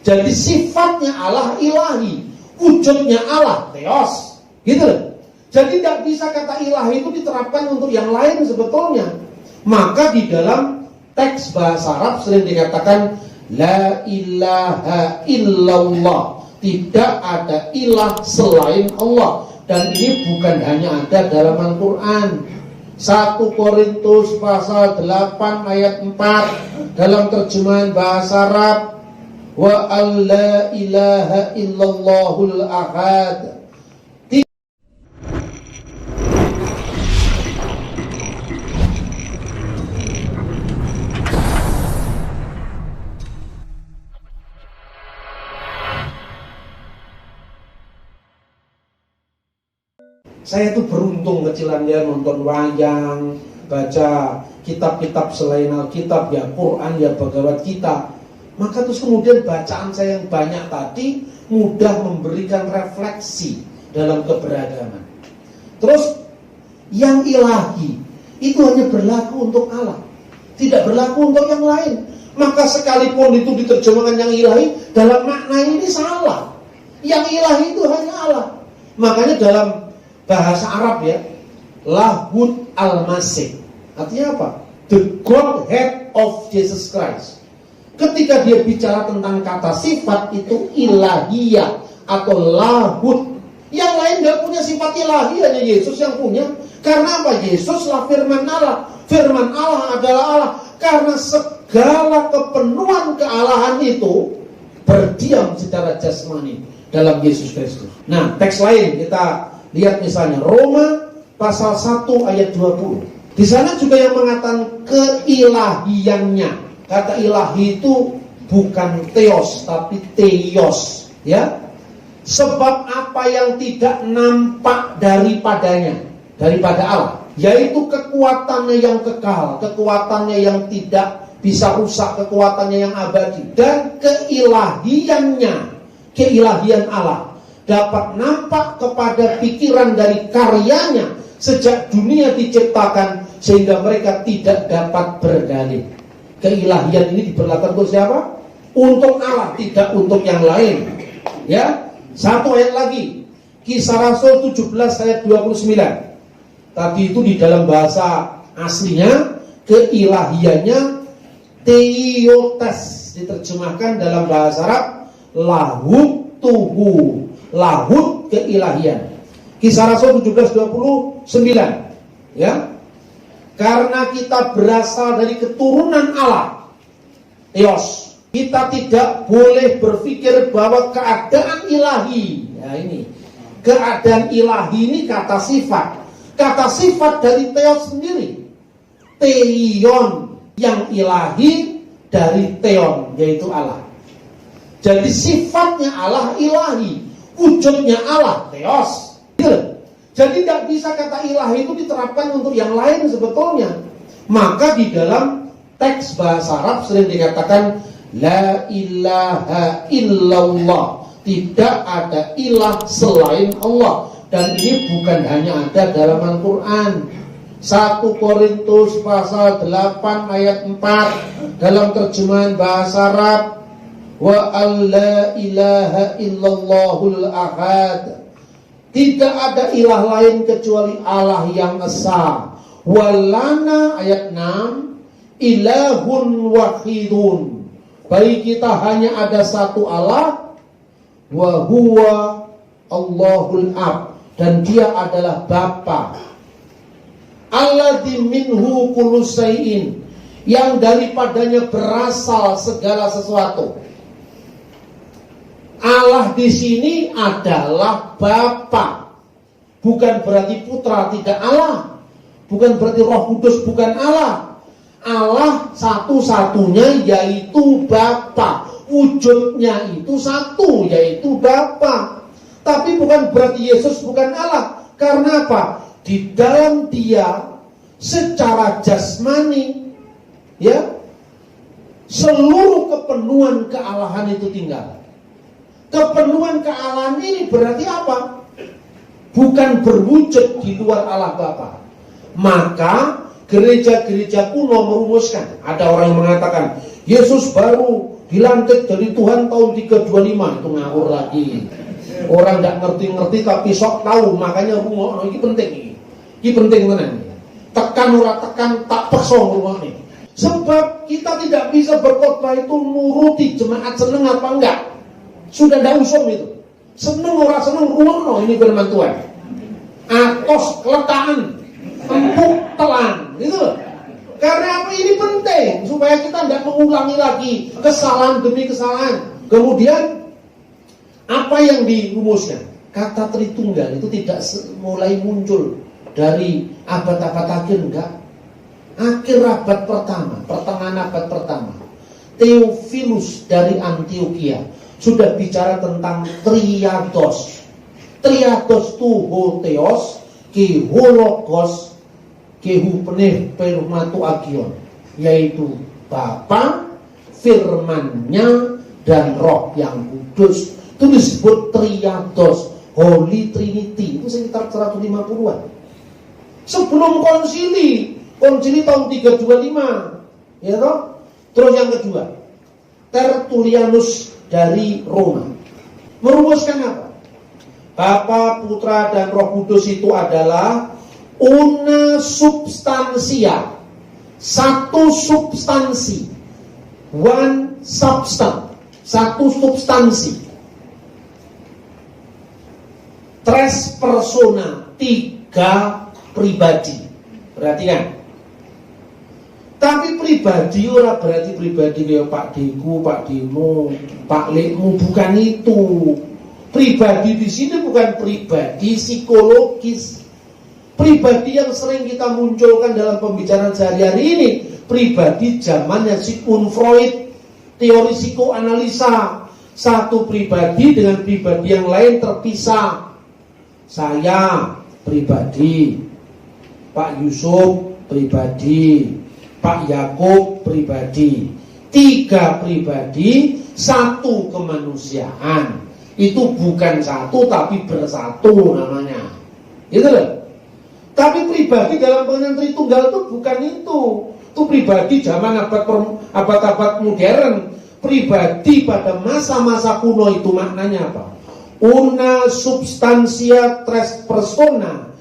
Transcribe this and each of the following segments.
Jadi sifatnya Allah ilahi, wujudnya Allah theos, gitu loh. Jadi tidak bisa kata ilahi itu diterapkan untuk yang lain sebetulnya. Maka di dalam teks bahasa Arab sering dikatakan la ilaha illallah, tidak ada ilah selain Allah. Dan ini bukan hanya ada dalam Al-Quran. 1 Korintus pasal 8 ayat 4 dalam terjemahan bahasa Arab, wa alla ilaha illallahul ahad. Saya tuh beruntung kecilannya nonton wayang, baca kitab-kitab selain Alkitab, ya Quran, ya Bhagavad Gita. Maka terus kemudian bacaan saya yang banyak tadi mudah memberikan refleksi dalam keberagaman. Terus yang ilahi itu hanya berlaku untuk Allah, tidak berlaku untuk yang lain. Maka sekalipun itu diterjemahkan yang ilahi, dalam makna ini salah. Yang ilahi itu hanya Allah. Makanya dalam bahasa Arab ya, Lahud al-Masih, artinya apa? The Godhead of Jesus Christ. Ketika dia bicara tentang kata sifat itu ilahiyah atau lahud. Yang lain gak punya sifat ilahi, hanya Yesus yang punya. Karena apa? Yesuslah firman Allah. Firman Allah adalah Allah. Karena segala kepenuhan kealahan itu berdiam secara jasmani dalam Yesus Kristus. Nah, teks lain kita lihat misalnya Roma pasal 1 ayat 20. Di sana juga yang mengatakan keilahiannya. Kata ilahi itu bukan theos tapi theos, ya. Sebab apa yang tidak nampak daripadanya, daripada Allah, yaitu kekuatannya yang kekal, kekuatannya yang tidak bisa rusak, kekuatannya yang abadi, dan keilahiannya, keilahian Allah dapat nampak kepada pikiran dari karyanya sejak dunia diciptakan sehingga mereka tidak dapat berdalih. Keilahian ini diberlakukan untuk siapa? Untuk Allah, tidak untuk yang lain. Ya, satu ayat lagi, Kisah Rasul 17 ayat 29. Tadi itu di dalam bahasa aslinya keilahiannya theotes, diterjemahkan dalam bahasa Arab lahud tuhu. Lahud keilahian. Kisah Rasul 17:29, ya. Karena kita berasal dari keturunan Allah, theos, kita tidak boleh berpikir bahwa keadaan ilahi, ya ini, keadaan ilahi ini kata sifat. Kata sifat dari theos sendiri. Theon, yang ilahi dari theon, yaitu Allah. Jadi sifatnya Allah ilahi, wujudnya Allah theos. Jadi tidak bisa kata ilahi itu diterapkan untuk yang lain sebetulnya. Maka di dalam teks bahasa Arab sering dikatakan la ilaha illallah, tidak ada ilah selain Allah. Dan ini bukan hanya ada dalam Al-Quran. 1 Korintus pasal 8 ayat 4 dalam terjemahan bahasa Arab, wa alla ilaha illallahul ahad, tidak ada ilah lain kecuali Allah yang esa. Walana ayat 6, ilahun wahidun, bagi kita hanya ada satu Allah, wa huwa Allahul Ab, dan dia adalah Bapa. Alladzi minhu kullu syai'in, yang daripadanya berasal segala sesuatu. Allah di sini adalah Bapa. Bukan berarti putra tidak Allah. Bukan berarti Roh Kudus bukan Allah. Allah satu-satunya yaitu Bapa. Wujudnya itu satu yaitu Bapa. Tapi bukan berarti Yesus bukan Allah. Karena apa? Di dalam dia secara jasmani, ya, seluruh kepenuhan kealahan itu tinggal. Kepenuhan kealahan ini berarti apa? Bukan berwujud di luar Allah Bapa. Maka gereja-gereja kuno merumuskan, ada orang yang mengatakan Yesus baru Dilantik jadi Tuhan tahun 325, itu ngawur lagi. Orang nggak ngerti-ngerti tapi sok tahu, makanya rungokno ini penting ini. Ini penting tenan. Tekan ora tekan tak peksa rungokne. Sebab kita tidak bisa berkhotbah itu nuruti jemaat seneng apa enggak. Sudah ndak usum itu. Seneng ora seneng rungokno ini firman Tuhan. Atos keletakan, empuk telan, gitu loh. Karena apa ini penting supaya kita tidak mengulangi lagi kesalahan demi kesalahan. Kemudian apa yang dirumuskan? Kata Tritunggal itu tidak mulai muncul dari abad-abad akhir, enggak. Akhir abad pertama, pertengahan abad pertama, Theophilus dari Antioquia sudah bicara tentang triados. Triados tu hotheos, ke hologos, kehu peneh permatu agion, yaitu Bapa, firman-Nya, dan Roh yang kudus. Itu disebut triados, Holy Trinity. Itu sekitar 150-an. Sebelum konsili tahun 325, ya toh? Terus yang kedua, Tertullianus dari Roma merumuskan apa? Bapa, Putra, dan Roh Kudus itu adalah una substansia, satu substansi, one substance, satu substansi. Tres persona, tiga pribadi. Perhatikan. Tapi pribadi ora berarti pribadi kayak Pak Deku, Pak Demo, Pak Lekmu, bukan itu. Pribadi di sini bukan pribadi psikologis. Pribadi yang sering kita munculkan dalam pembicaraan sehari-hari ini, pribadi zamannya Sigmund Freud, teori psikoanalisa. Satu pribadi dengan pribadi yang lain terpisah. Saya pribadi, Pak Yusuf pribadi, Pak Yakub pribadi. Tiga pribadi, satu kemanusiaan. Itu bukan satu tapi bersatu namanya. Gitu loh. Tapi pribadi dalam pengertian Tritunggal itu bukan itu. Itu pribadi zaman abad-abad modern. Pribadi pada masa-masa kuno itu maknanya apa? Una substantia tres persona,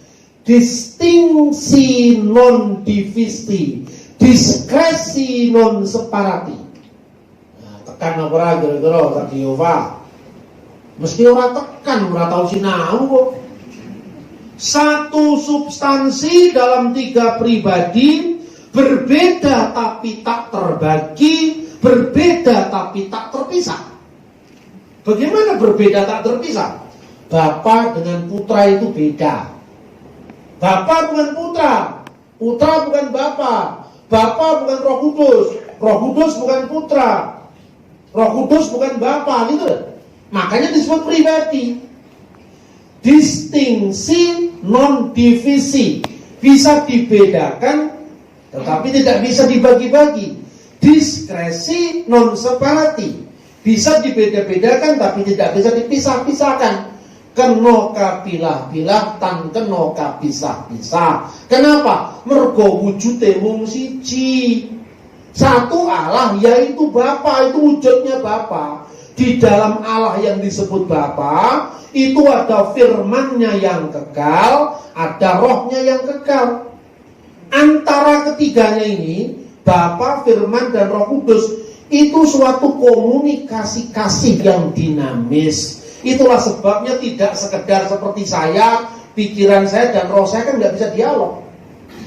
distingsi non divisi, diskresi non separati. Nah, tekan apa kira-kira tadi Yova? Mesti orang tekan, orang tahu sinau kok. Satu substansi dalam tiga pribadi, berbeda tapi tak terbagi, berbeda tapi tak terpisah. Bagaimana berbeda tak terpisah? Bapa dengan putra itu beda. Bapa bukan putra, putra bukan bapa, bapa bukan Roh Kudus, Roh Kudus bukan putra, Roh Kudus bukan bapa, gitu. Makanya disebut pribadi. Distingsi non divisi, bisa dibedakan tetapi tidak bisa dibagi-bagi. Diskresi non separati, bisa dibeda-bedakan tapi tidak bisa dipisah-pisahkan. Keno kapilah-pilah tan keno kapisah-pisah. Kenapa? Mergo wujude mung siji. Satu Allah yaitu Bapa, itu wujudnya Bapa. Di dalam Allah yang disebut Bapa itu ada firman-Nya yang kekal, ada Roh-Nya yang kekal. Antara ketiganya ini, Bapa, Firman, dan Roh Kudus, itu suatu komunikasi kasih yang dinamis. Itulah sebabnya tidak sekedar seperti saya, pikiran saya dan roh saya kan nggak bisa dialog.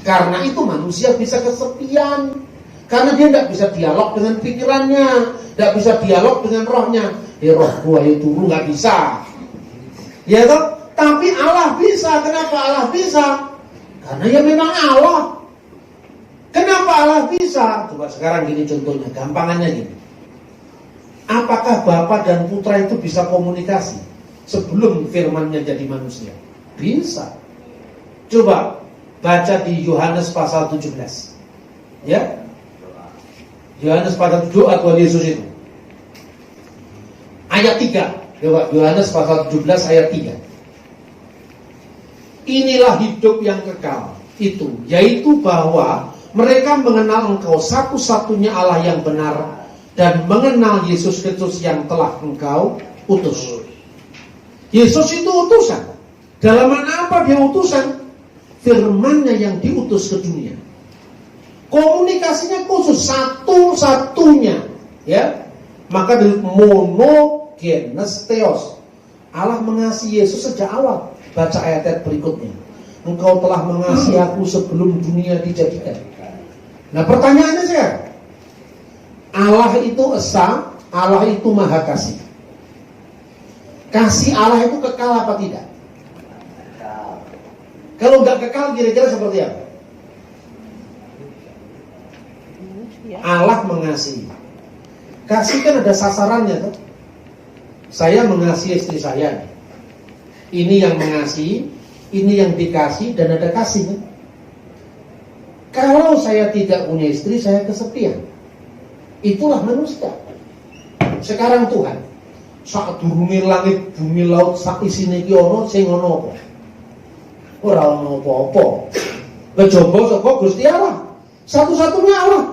Karena itu manusia bisa kesepian. Karena dia tidak bisa dialog dengan pikirannya, tidak bisa dialog dengan rohnya. Roh gua itu nggak bisa. Ya toh? Tapi Allah bisa. Kenapa Allah bisa? Karena ya memang Allah. Kenapa Allah bisa? Coba sekarang gini contohnya, gampangannya gini. Apakah Bapa dan Putra itu bisa komunikasi sebelum firman-Nya jadi manusia? Bisa. Coba baca di Yohanes pasal 17. Ya. Yohanes pasal 7 atau Yesus itu. Ayat 3. Coba Yohanes pasal 17 ayat 3. Inilah hidup yang kekal itu, yaitu bahwa mereka mengenal Engkau satu-satunya Allah yang benar dan mengenal Yesus Kristus yang telah engkau utus. Yesus itu utusan. Dalam mana apa dia utusan? Firman-Nya yang diutus ke dunia. Komunikasinya khusus, satu-satunya, ya. Maka dari monogenes theos. Allah mengasihi Yesus sejak awal. Baca ayat-ayat berikutnya. Engkau telah mengasihi aku sebelum dunia dijadikan. Nah, pertanyaannya sekarang, Allah itu esa, Allah itu maha kasih. Kasih Allah itu kekal apa tidak? Kalau nggak kekal, kira-kira seperti apa? Allah mengasihi. Kasih kan ada sasarannya tuh. Saya mengasihi istri saya. Ini yang mengasihi, ini yang dikasih, dan ada kasih kan? Kalau saya tidak punya istri, saya kesepian. Itulah manusia. Sekarang Tuhan, sak durunge langit bumi laut sak isine iki ana sing ana apa? Ora ana apa-apa. Kejaba saka Gusti Allah. Satu-satunya Allah.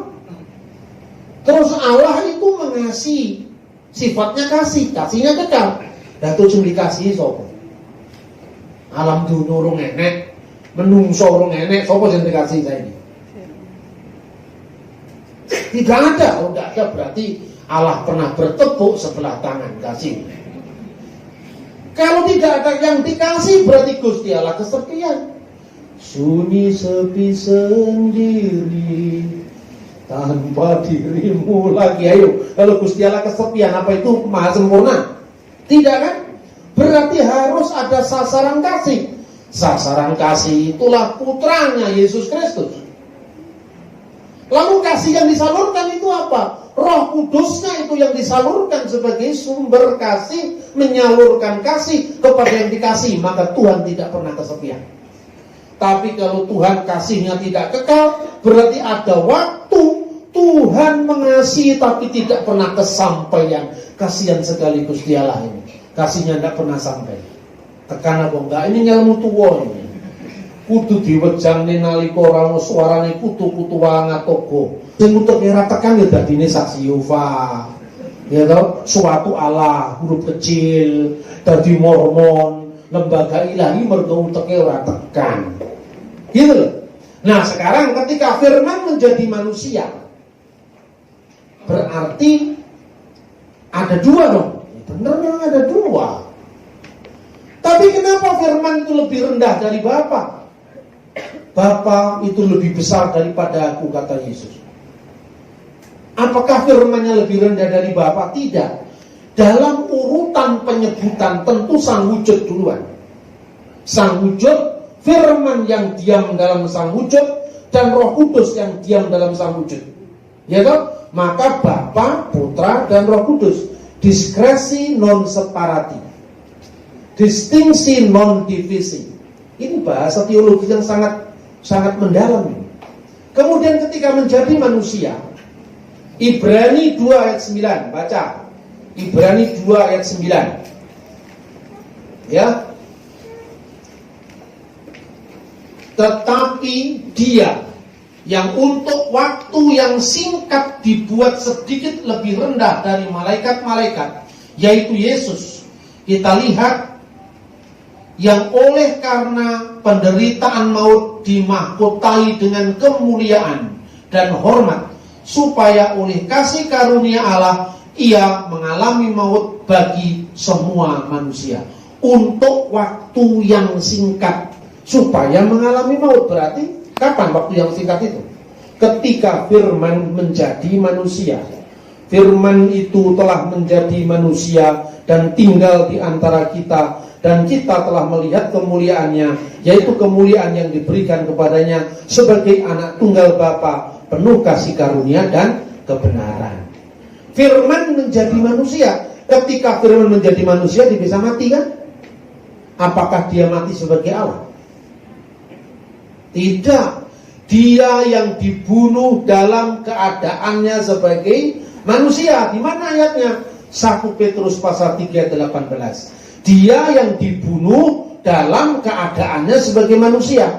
Terus Allah itu mengasihi. Sifatnya kasih, kasihnya kekal. Lah terus dikasihi sapa? Alam dunya urung enek, menungso urung enek, sapa sing dikasihi saiki? Tidak ada. Kalau tidak ada berarti Allah pernah bertepuk sebelah tangan kasih. Kalau tidak ada yang dikasih berarti Gusti Allah kesepian. Sunyi sepi sendiri tanpa dirimu lagi. Ayo, kalau Gusti Allah kesepian, apa itu maha sempurna? Tidak kan? Berarti harus ada sasaran kasih. Sasaran kasih itulah putranya Yesus Kristus. Lalu kasih yang disalurkan itu apa? Roh Kudusnya itu yang disalurkan sebagai sumber kasih, menyalurkan kasih kepada yang dikasih. Maka Tuhan tidak pernah kesepian. Tapi kalau Tuhan kasihnya tidak kekal, berarti ada waktu Tuhan mengasihi tapi tidak pernah kesampaian. Kasihan sekali Gusti Allah ini. Kasihnya tidak pernah sampai. Tekan apa enggak? Ini ngelmu tua ini. Kudu diwejangne nalika ora ana suarane kutu-kutu wangatogo. Sing utek ora tekan ya dadine saksi Yehova. Ya toh, suatu Allah huruf kecil, dadi mormon, lembaga ilahi mergo uteke ora tekan. Gitu loh. Nah, sekarang ketika firman menjadi manusia, berarti ada dua dong. Bener memang ada dua. Tapi kenapa firman itu lebih rendah dari Bapa? Bapa itu lebih besar daripada aku, kata Yesus. Apakah firman-Nya lebih rendah dari Bapa? Tidak. Dalam urutan penyebutan tentu Sang Wujud duluan. Sang Wujud, firman yang diam dalam Sang Wujud, dan Roh Kudus yang diam dalam Sang Wujud. Ya toh? Maka Bapa, Putra, dan Roh Kudus. Diskresi non separati. Distingsi non divisi. Ini bahasa teologi yang sangat mendalam. Kemudian ketika menjadi manusia, Ibrani 2 ayat 9, baca. Ibrani 2 ayat 9. Ya. Tetapi dia yang untuk waktu yang singkat dibuat sedikit lebih rendah dari malaikat-malaikat, yaitu Yesus. Kita lihat yang oleh karena penderitaan maut dimahkotai dengan kemuliaan dan hormat, supaya oleh kasih karunia Allah ia mengalami maut bagi semua manusia untuk waktu yang singkat, supaya mengalami maut. Berarti kapan waktu yang singkat itu? Ketika firman menjadi manusia. Firman itu telah menjadi manusia dan tinggal di antara kita, dan kita telah melihat kemuliaannya, yaitu kemuliaan yang diberikan kepadanya sebagai anak tunggal Bapa, penuh kasih karunia dan kebenaran. Firman menjadi manusia. Ketika firman menjadi manusia, dia bisa mati kan? Apakah dia mati sebagai Allah? Tidak. Dia yang dibunuh dalam keadaannya sebagai manusia. Di mana ayatnya? 1 Petrus pasal 3 ayat 18. Dia yang dibunuh dalam keadaannya sebagai manusia.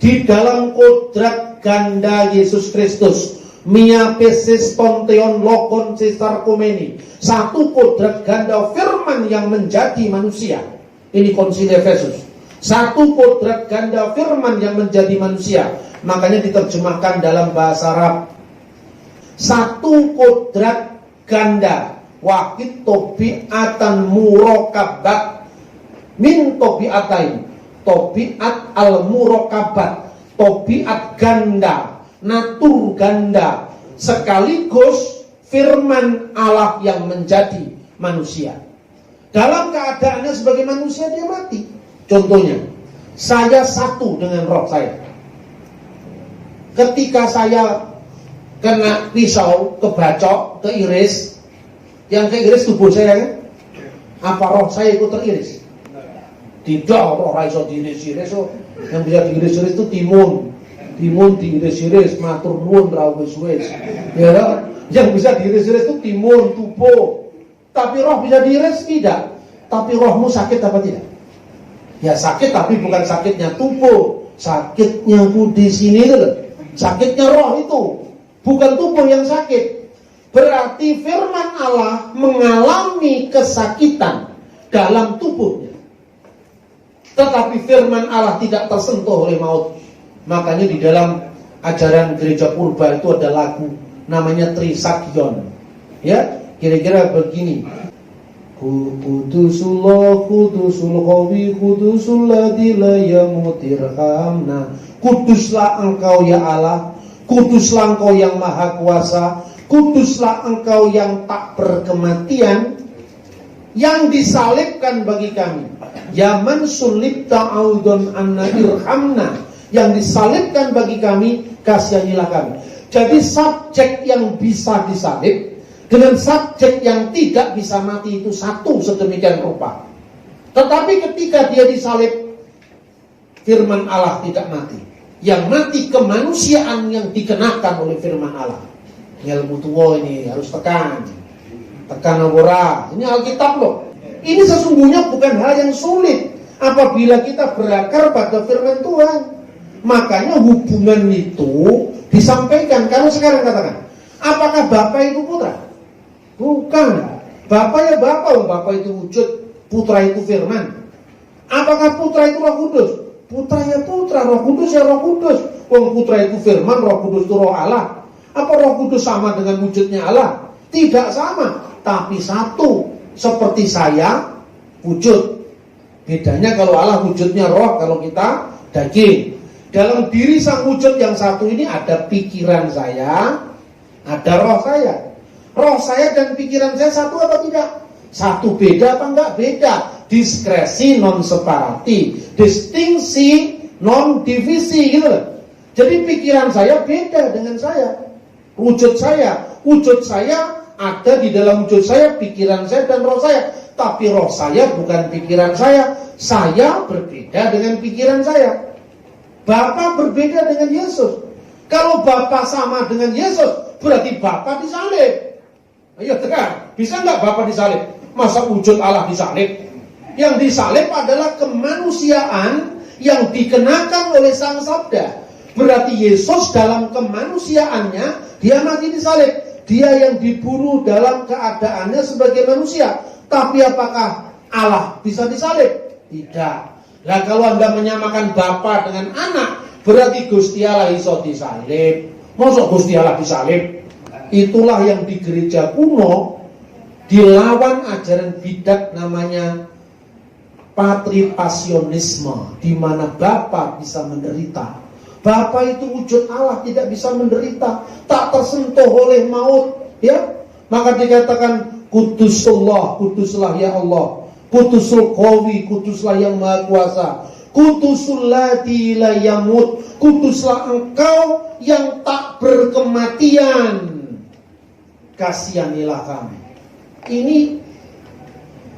Di dalam kodrat ganda Yesus Kristus, Mia pesis tonteon lokon sesar komeni. Satu kodrat ganda firman yang menjadi manusia. Ini konsili Efesus. Satu kodrat ganda firman yang menjadi manusia. Makanya diterjemahkan dalam bahasa Arab. Satu kodrat ganda. Wahid tobi'atan murokabat. Min tobi'atain. Tobi'at al-murokabat. Tobi'at ganda. Natur ganda, sekaligus firman Allah yang menjadi manusia. Dalam keadaannya sebagai manusia dia mati. Contohnya, saya satu dengan roh saya. Ketika saya kena pisau, kebacok, keiris, yang keiris tubuh saya kan? Apa roh saya ikut teriris? Tidak, roh raiso diiris-iris. Yang bisa diiris-iris itu timun diiris-iris, matur nuwun ra wis-wis. Ya, yang bisa diiris-iris itu timun, tubuh. Tapi roh bisa diiris tidak. Tapi rohmu sakit apa tidak? Ya sakit, tapi bukan sakitnya tubuh. Sakitnya di sini itu. Sakitnya roh itu, bukan tubuh yang sakit. Berarti firman Allah mengalami kesakitan dalam tubuhnya. Tetapi firman Allah tidak tersentuh oleh maut. Makanya di dalam ajaran gereja purba itu ada lagu namanya Trisakyon. Ya, kira-kira begini. Kudusullah, kudusul qawi, kudusul ladzi la yamutirhamna. Kuduslah engkau ya Allah, kuduslah engkau yang maha kuasa, kuduslah engkau yang tak berkematian, yang disalibkan bagi kami. Ya man sulibta audon anna irhamna. Yang disalibkan bagi kami, kasihanilah kami. Jadi subjek yang bisa disalib dengan subjek yang tidak bisa mati itu satu sedemikian rupa. Tetapi ketika dia disalib, firman Allah tidak mati. Yang mati kemanusiaan yang dikenakan oleh firman Allah. Ilmu tua ini harus tekan ora. Ini Alkitab loh. Ini sesungguhnya bukan hal yang sulit apabila kita berakar pada firman Tuhan. Makanya hubungan itu disampaikan. Kalau sekarang katakan, apakah Bapa itu putra? Bukan. Bapa ya Bapa, Bapa itu wujud, putra itu firman. Apakah putra itu Roh Kudus? Putra ya putra, Roh Kudus ya Roh Kudus. Putra itu firman, Roh Kudus itu Roh Allah. Apa Roh Kudus sama dengan wujudnya Allah? Tidak sama, tapi satu. Seperti saya wujud. Bedanya kalau Allah wujudnya roh, kalau kita daging. Dalam diri sang wujud yang satu ini ada pikiran saya, ada roh saya. Roh saya dan pikiran saya satu apa tidak? Satu. Beda apa enggak? Beda. Diskresi non separati, distingsi non divisi gitu loh. Jadi pikiran saya beda dengan saya. Wujud saya ada di dalam wujud saya, pikiran saya dan roh saya. Tapi roh saya bukan pikiran saya berbeda dengan pikiran saya. Bapa berbeda dengan Yesus. Kalau Bapa sama dengan Yesus, berarti Bapa disalib. Ayo tekan, bisa nggak Bapa disalib? Masa wujud Allah disalib? Yang disalib adalah kemanusiaan yang dikenakan oleh Sang Sabda. Berarti Yesus dalam kemanusiaannya, dia mati disalib. Dia yang dibunuh dalam keadaannya sebagai manusia. Tapi apakah Allah bisa disalib? Tidak. Nah kalau Anda menyamakan Bapa dengan anak, berarti Gusti Allah iso disalib. Masa Gusti Allah disalib? Itulah yang di gereja kuno dilawan ajaran bidat namanya patripasionisme, di mana Bapa bisa menderita. Bapa itu wujud Allah, tidak bisa menderita, tak tersentuh oleh maut, ya. Maka dikatakan Kudusullah, kuduslah ya Allah. Kudusul Qawi, kuduslah yang maha kuasa. Kudusul ladzi la yamut, kuduslah engkau yang tak berkematian. Kasihanilah kami. Ini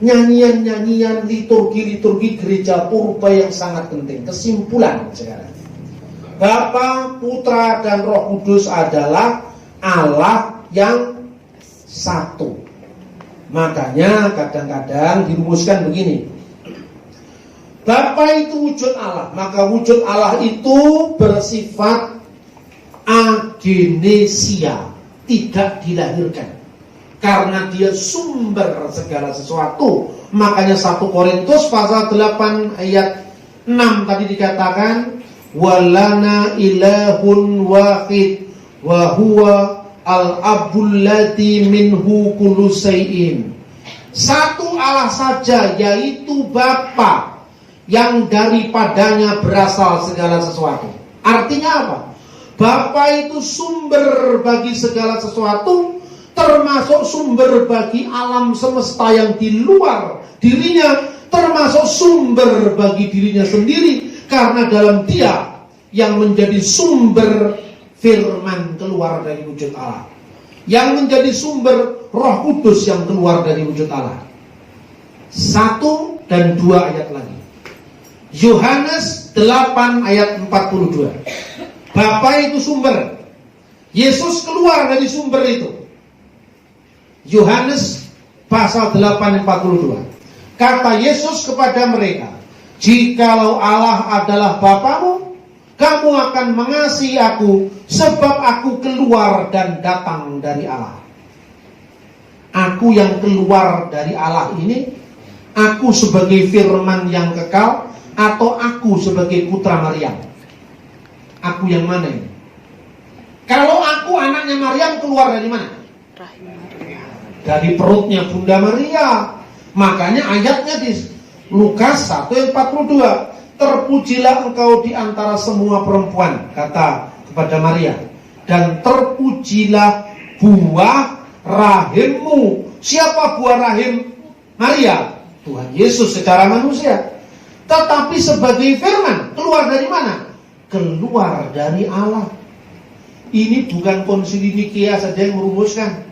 nyanyian-nyanyian liturgi-liturgi gereja purba yang sangat penting. Kesimpulan sekarang, Bapa, Putra, dan Roh Kudus adalah Allah yang satu. Makanya kadang-kadang dirumuskan begini, Bapa itu wujud Allah, maka wujud Allah itu bersifat AG, Genesia, tidak dilahirkan. Karena dia sumber segala sesuatu. Makanya 1 Korintus pasal 8 ayat 6 tadi dikatakan, walana ilahun wahid wa huwa al-abul ladzi minhu kullu syai'in. Satu Allah saja, yaitu Bapa, yang daripadanya berasal segala sesuatu. Artinya apa? Bapa itu sumber bagi segala sesuatu, termasuk sumber bagi alam semesta yang di luar dirinya, termasuk sumber bagi dirinya sendiri, karena dalam dia yang menjadi sumber firman keluar dari wujud Allah, yang menjadi sumber Roh Kudus yang keluar dari wujud Allah. 1 dan 2 ayat lagi. Yohanes 8 ayat 42. Bapa itu sumber, Yesus keluar dari sumber itu. Yohanes pasal 8:42. Kata Yesus kepada mereka, jikalau Allah adalah Bapamu, kamu akan mengasihi aku, sebab aku keluar dan datang dari Allah. Aku yang keluar dari Allah ini, aku sebagai firman yang kekal, atau aku sebagai putra Maryam? Aku yang mana ini? Kalau aku anaknya Maryam, keluar dari mana? Dari perutnya Bunda Maria. Makanya ayatnya di Lukas 1:42, terpujilah engkau di antara semua perempuan, kata kepada Maria, dan terpujilah buah rahimmu. Siapa buah rahim Maria? Tuhan Yesus secara manusia. Tetapi sebagai firman, keluar dari mana? Keluar dari Allah. Ini bukan konsili Nikea saja yang merumuskan.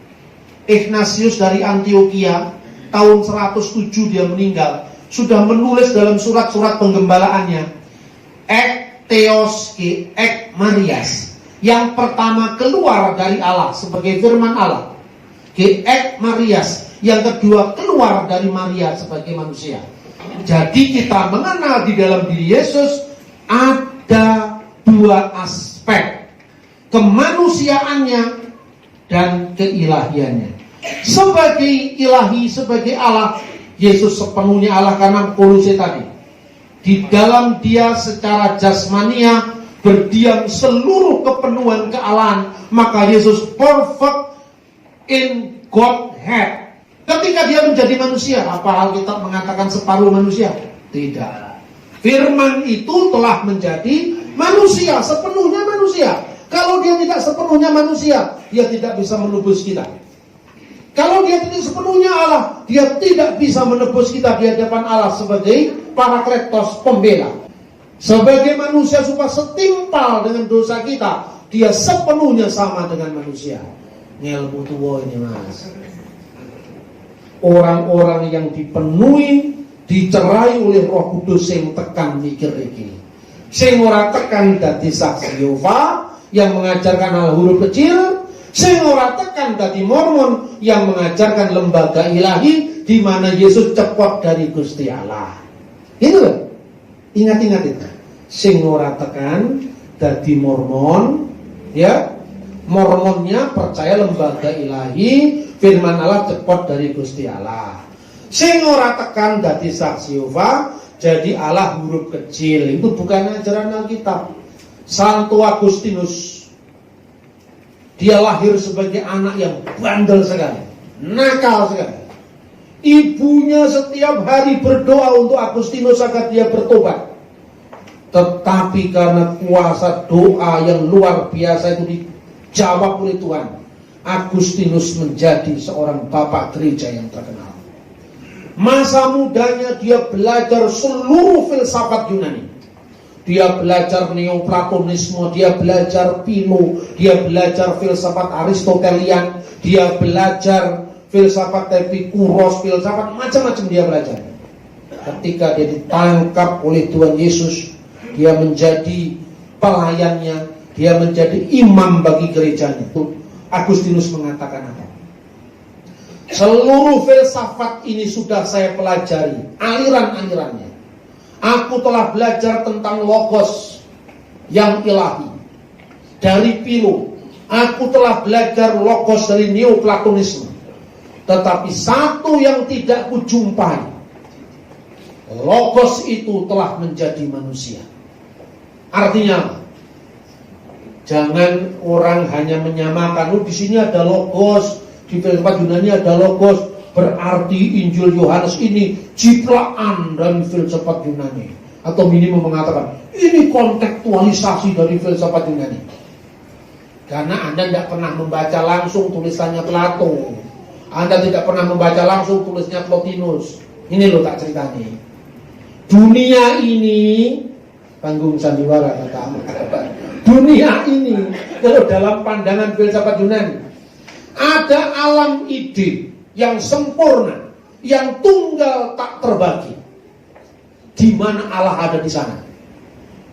Ignatius dari Antioquia tahun 107 dia meninggal, sudah menulis dalam surat-surat penggembalaannya, Ek Theos Ke Ek Marias, yang pertama keluar dari Allah sebagai firman Allah, Ke Ek Marias, yang kedua keluar dari Maria sebagai manusia. Jadi kita mengenal di dalam diri Yesus ada 2 aspek, kemanusiaannya dan keilahiannya. Sebagai ilahi, sebagai Allah, Yesus sepenuhnya Allah, karena Kolose tadi, di dalam dia secara jasmania berdiam seluruh kepenuhan kealahan, maka Yesus perfect in Godhead. Ketika dia menjadi manusia, apa Alkitab mengatakan separuh manusia? Tidak. Firman itu telah menjadi manusia, sepenuhnya manusia. Kalau dia tidak sepenuhnya manusia, dia tidak bisa menebus kita. Kalau dia tidak sepenuhnya Allah, dia tidak bisa menebus kita di hadapan Allah sebagai Parakletos, pembela. Sebagai manusia supaya setimpal dengan dosa kita, dia sepenuhnya sama dengan manusia. Ngelmu tua ini mas. Orang-orang yang dipenuhi, dicerai oleh Roh Kudus yang tekan mikir iki. Sing ora tekan dadi saksi Yehova yang mengajarkan hal huruf kecil, sing ora tekan dadi Mormon yang mengajarkan lembaga ilahi di mana Yesus cepot dari Gusti Allah. Itu loh. Ingat-ingat itu. Sing ora tekan dadi Mormon, ya. Mormonnya percaya lembaga ilahi, firman Allah cepot dari Gusti Allah. Sing ora tekan dadi saksi Yehova, jadi Allah huruf kecil. Itu bukan ajaran Alkitab. Santo Agustinus, dia lahir sebagai anak yang bandel sekali, nakal sekali. Ibunya setiap hari berdoa untuk Agustinus agar dia bertobat. Tetapi karena kuasa doa yang luar biasa itu dijawab oleh Tuhan, Agustinus menjadi seorang bapak gereja yang terkenal. Masa mudanya dia belajar seluruh filsafat Yunani. Dia belajar Neoplatonisme, dia belajar Pino, dia belajar filsafat Aristotelian, dia belajar filsafat Epikuros, filsafat macam-macam dia belajar. Ketika dia ditangkap oleh Tuhan Yesus, dia menjadi pelayannya, dia menjadi imam bagi gerejanya. Agustinus mengatakan apa? Seluruh filsafat ini sudah saya pelajari, aliran-alirannya. Aku telah belajar tentang logos yang ilahi dari Pino, Aku telah belajar logos dari Neoplatonisme, tetapi satu yang tidak kujumpai, logos itu telah menjadi manusia. Artinya, jangan orang hanya menyamakan, di sini ada logos, di filsafat Yunani ada logos, berarti Injil Yohanes ini ciptaan dari filsafat Yunani. Atau minimum mengatakan, ini kontekstualisasi dari filsafat Yunani. Karena Anda tidak pernah membaca langsung tulisannya Plato, Anda tidak pernah membaca langsung tulisnya Plotinus. Ini loh tak ceritanya. Dunia ini, panggung sandiwara kata Ahmad. Dunia ini, kalau dalam pandangan filsafat Yunani, ada alam ide yang sempurna, yang tunggal tak terbagi, di mana Allah ada di sana.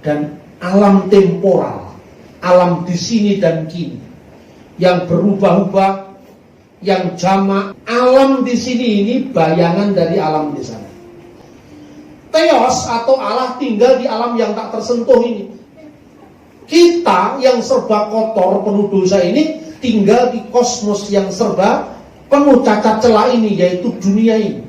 Dan alam temporal, alam di sini dan kini, yang berubah-ubah, yang jamak. Alam di sini ini bayangan dari alam di sana. Theos atau Allah tinggal di alam yang tak tersentuh ini. Kita yang serba kotor, penuh dosa ini, tinggal di kosmos yang serba penuh cacat celah ini, yaitu dunia ini.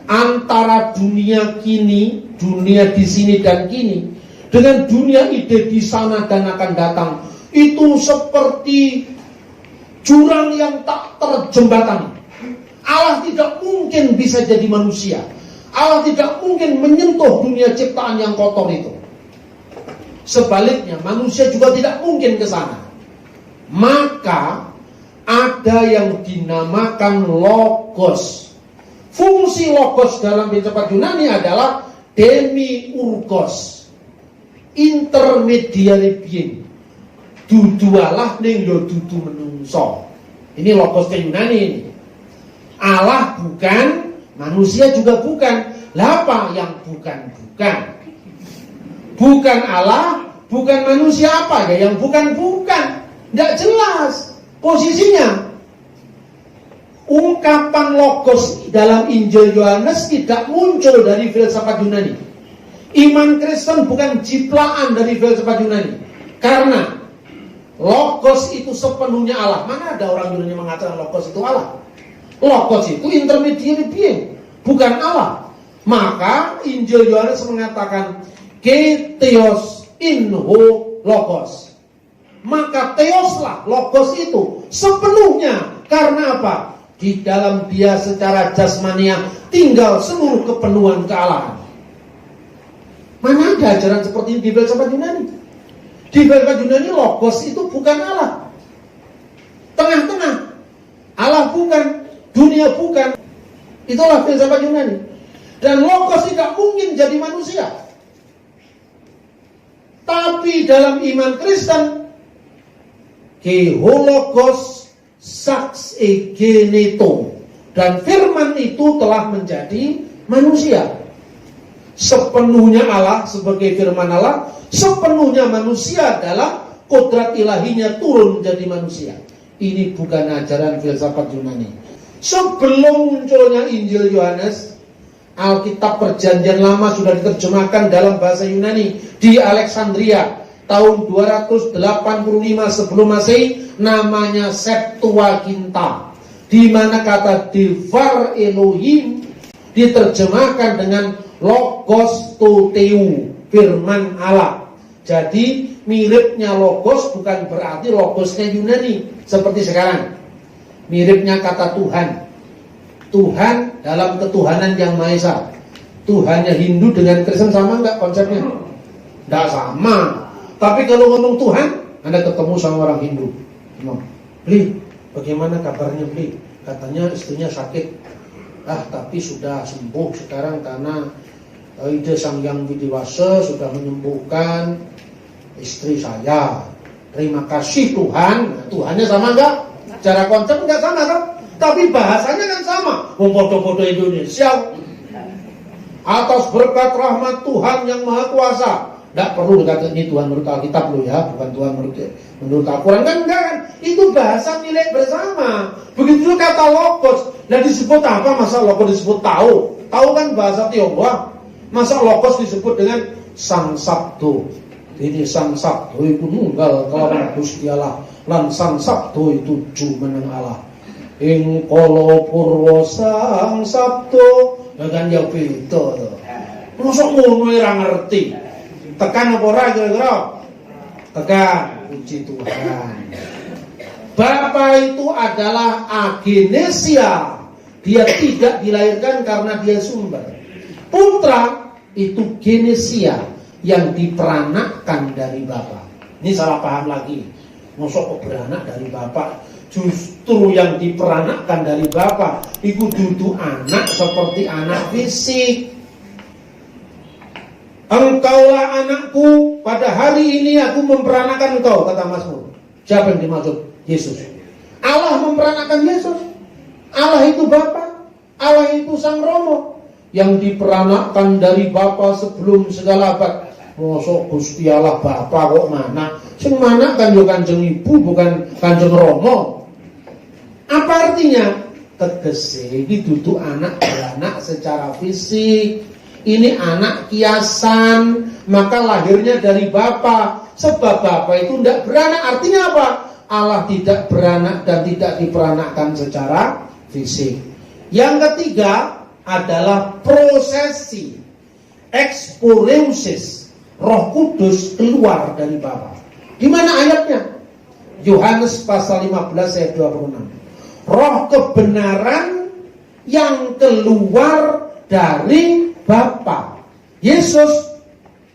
Antara dunia kini, dunia di sini dan kini, dengan dunia ide di sana dan akan datang, itu seperti jurang yang tak terjembatani. Allah tidak mungkin bisa jadi manusia. Allah tidak mungkin menyentuh dunia ciptaan yang kotor itu. Sebaliknya, manusia juga tidak mungkin ke sana. Maka ada yang dinamakan logos. Fungsi logos dalam filsafat Yunani adalah demiurgos, intermediary being. Dudualah ning yo dudu menungso. Ini logosnya Yunani ini. Allah bukan, manusia juga bukan. Lah apa yang bukan-bukan? Bukan Allah, bukan manusia, apa ya yang bukan-bukan? Tidak jelas posisinya. Ungkapan logos dalam Injil Yohanes tidak muncul dari filsafat Yunani. Iman Kristen bukan ciptaan dari filsafat Yunani. Karena logos itu sepenuhnya Allah. Mana ada orang Yunani mengatakan logos itu Allah? Logos itu intermediary being, bukan Allah. Maka Injil Yohanes mengatakan ke theos in ho logos. Maka theoslah logos itu sepenuhnya. Karena apa? Di dalam dia secara jasmania tinggal seluruh kepenuhan kealahan. Mana ada ajaran seperti ini di filsafat Yunani? Di filsafat Yunani logos itu bukan Allah. Tengah-tengah. Allah bukan, dunia bukan. Itulah filsafat Yunani. Dan logos tidak mungkin jadi manusia. Tapi dalam iman Kristen, Kehologos sax egeneto, dan firman itu telah menjadi manusia. Sepenuhnya Allah sebagai firman Allah, sepenuhnya manusia adalah kodrat ilahinya turun menjadi manusia. Ini bukan ajaran filsafat Yunani. Sebelum munculnya Injil Yohanes, Alkitab Perjanjian Lama sudah diterjemahkan dalam bahasa Yunani di Alexandria tahun 285 sebelum Masehi, namanya Septuaginta, di mana kata Devar Elohim diterjemahkan dengan Logos to Theou, firman Allah. Jadi miripnya logos bukan berarti logosnya Yunani seperti sekarang. Miripnya kata Tuhan. Tuhan dalam ketuhanan yang Maha Esa. Tuhannya Hindu dengan Kristen sama enggak konsepnya? Enggak sama. Tapi kalau ngomong Tuhan, Anda ketemu sama orang Hindu. Bli, bagaimana kabarnya Bli? Katanya istrinya sakit. Tapi sudah sembuh sekarang karena Ide Sang Hyang Widiwasa sudah menyembuhkan istri saya. Terima kasih Tuhan. Tuhannya sama enggak? Cara konsep enggak sama kan? Tapi bahasanya kan sama. Bodoh-bodoh Indonesia. Atas berkat rahmat Tuhan yang Maha Kuasa. Tidak perlu dikatakan ini Tuhan menurut Alkitab loh ya, bukan Tuhan menurut Al-Quran kan enggak kan? Itu bahasa milik bersama. Begitu juga kata logos. Nah disebut apa? Masa logos disebut tahu? Tahu kan bahasa Tionghoa. Masa logos disebut dengan Sang Sabdo? Ini Sang Sabdo itu nunggal kelawan Gusti Allah. lan sang sabdo itu jumeneng Allah. Ing kala purwa sang sabdo kan ya beda to. Mosok ngono ora ngerti. Tekan apa ora kira-kira? Tekan, puji Tuhan. Bapa itu adalah agenesia. Dia tidak dilahirkan karena dia sumber. Putra itu genesia yang diperanakkan dari Bapa. Ini salah paham lagi. Mosok kok beranak dari Bapa? Justru yang diperanakkan dari Bapa itu duduk anak seperti anak fisik. Engkaulah anakku, pada hari ini aku memperanakan engkau, kata Mazmur. Siapa yang dimaksud? Yesus. Allah memperanakan Yesus. Allah itu Bapa, Allah itu Sang Romo yang diperanakkan dari Bapa sebelum segala abad. Mosok Gusti Allah Bapa kok mana? Sing mana kan yo Kanjeng Ibu, bukan Kanjeng Romo. Apa artinya? Tegese iki duduk anak beranak secara fisik. Ini anak kiasan, maka lahirnya dari Bapa. Sebab Bapa itu tidak beranak. Artinya apa? Allah tidak beranak dan tidak diperanakkan secara fisik. Yang ketiga adalah prosesi eksporeusis. Roh Kudus keluar dari Bapa. Di mana ayatnya? Yohanes pasal 15 ayat 26. Roh kebenaran yang keluar dari Bapa. Yesus,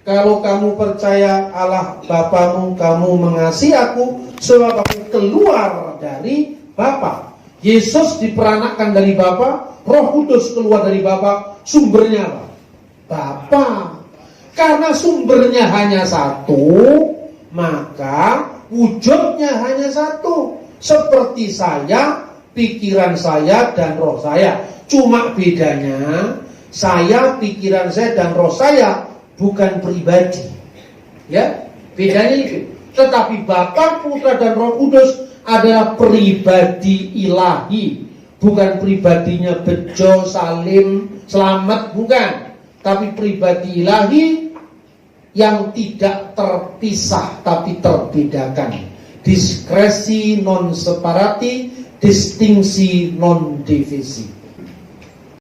kalau kamu percaya Allah Bapamu, kamu mengasihi aku, sebab aku keluar dari Bapa. Yesus diperanakkan dari Bapa, Roh Kudus keluar dari Bapa. Sumbernya apa? Bapa. Karena sumbernya hanya satu, maka wujudnya hanya satu. Seperti saya, pikiran saya dan roh saya. Cuma bedanya, saya, pikiran saya, dan roh saya bukan pribadi. Ya, bedanya itu. Tetapi Bapa, Putra, dan Roh Kudus adalah pribadi ilahi. Bukan pribadinya Bejo, Salim, Selamat, bukan. Tapi pribadi ilahi yang tidak terpisah, tapi terbedakan. Diskresi non separati, distingsi non divisi.